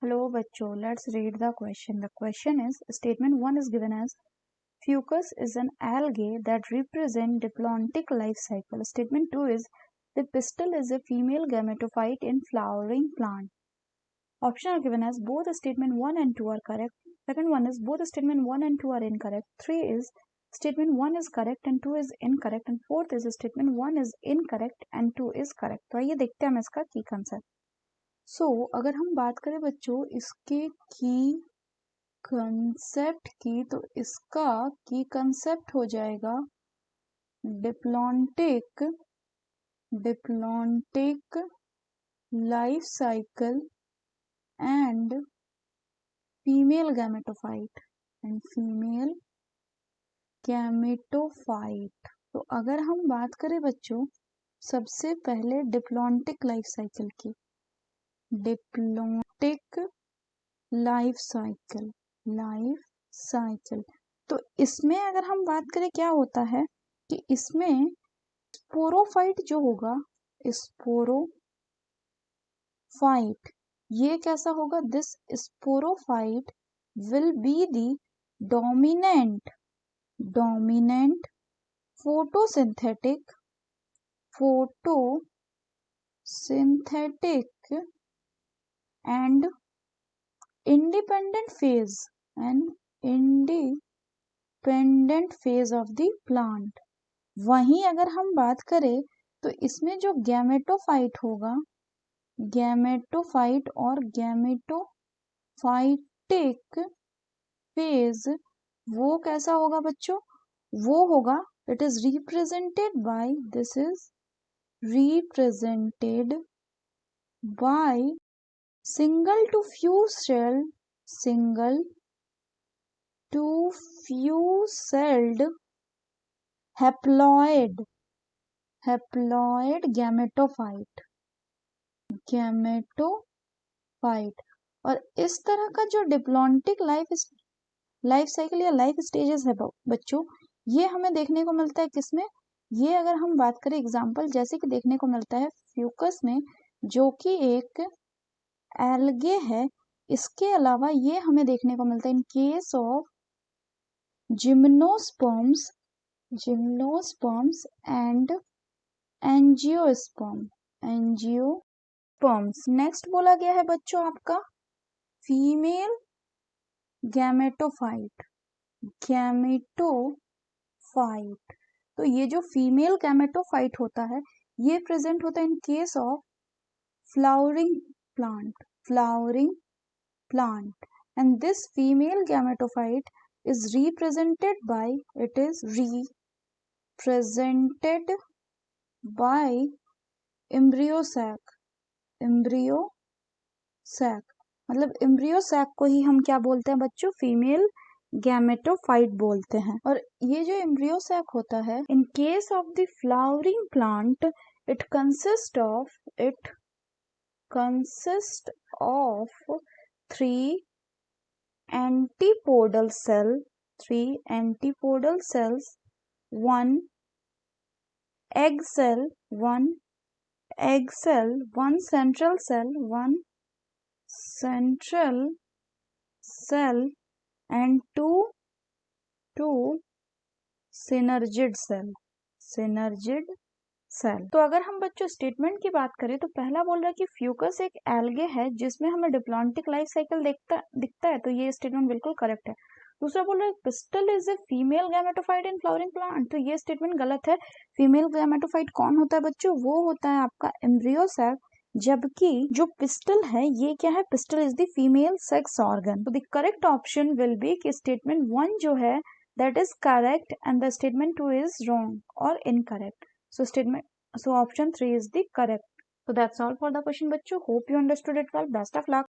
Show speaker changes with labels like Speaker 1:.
Speaker 1: Hello bachcho, let's read the question. The question is, statement 1 is given as fucus is an algae that represent diplontic life cycle. Statement 2 is the pistil is a female gametophyte in flowering plant. Options are given as both statement 1 and 2 are correct. Second one is both statement 1 and 2 are incorrect. 3 is statement 1 is correct and 2 is incorrect. And fourth is statement 1 is incorrect and 2 is correct. तो आइए देखते हैं हम इसका की concept. अगर हम बात करें बच्चों इसके की कंसेप्ट की, तो इसका की कंसेप्ट हो जाएगा diplontic life cycle and female gametophyte तो अगर हम बात करें बच्चों सबसे पहले डिप्लॉन्टिक लाइफ साइकिल की, डिप्लॉन्टिक लाइफ साइकिल तो इसमें अगर हम बात करें क्या होता है कि इसमें स्पोरोफाइट जो होगा, स्पोरोफाइट ये कैसा होगा, this sporophyte will be the dominant photosynthetic and independent phase of the plant. वहीं अगर हम बात करें तो इसमें जो गैमेटोफाइट होगा, गैमेटोफाइट और गैमेटोफाइटिक फेज वो कैसा होगा बच्चों, वो होगा it is represented by single to few celled haploid gametophyte और इस तरह का जो डिप्लॉन्टिक लाइफ साइकिल या लाइफ स्टेजेस है बच्चों, ये हमें देखने को मिलता है किसमें, ये अगर हम बात करें एग्जांपल जैसे कि देखने को मिलता है फ्यूकस में जो कि एक एल्गे है. इसके अलावा ये हमें देखने को मिलता है in case of gymnosperms and angiosperms. Next बोला गया है बच्चों आपका फीमेल गैमेटोफाइट. तो ये जो फीमेल गैमेटोफाइट होता है ये प्रेजेंट होता है in case of flowering plant and this female gametophyte is represented by embryo sac. मतलब embryo sac को ही हम क्या बोलते हैं बच्चों, फीमेल गैमेटोफाइट बोलते हैं. और ये जो embryo sac होता है in case of the flowering plant it consists of three antipodal cells, one egg cell, one central cell and two synergid cell. तो अगर हम बच्चों स्टेटमेंट की बात करें तो पहला बोल रहा है कि फ्यूकस एक एल्गे है जिसमें हमें डिप्लॉन्टिक लाइफ साइकिल दिखता है, तो ये स्टेटमेंट बिल्कुल करेक्ट है. दूसरा बोल रहा है pistil is a female gametophyte in flowering plant, तो ये स्टेटमेंट गलत है. फीमेल गैमेटोफाइट कौन होता है बच्चों, वो होता है आपका एम्ब्रियो सैक, जबकि जो पिस्टल है ये क्या है, pistil is the female sex organ. तो the correct option will be कि स्टेटमेंट 1 जो है that is correct and the statement 2 is wrong or incorrect. So option 3 is the correct. So that's all for the question bachcho. Hope you understood it well. Best of luck.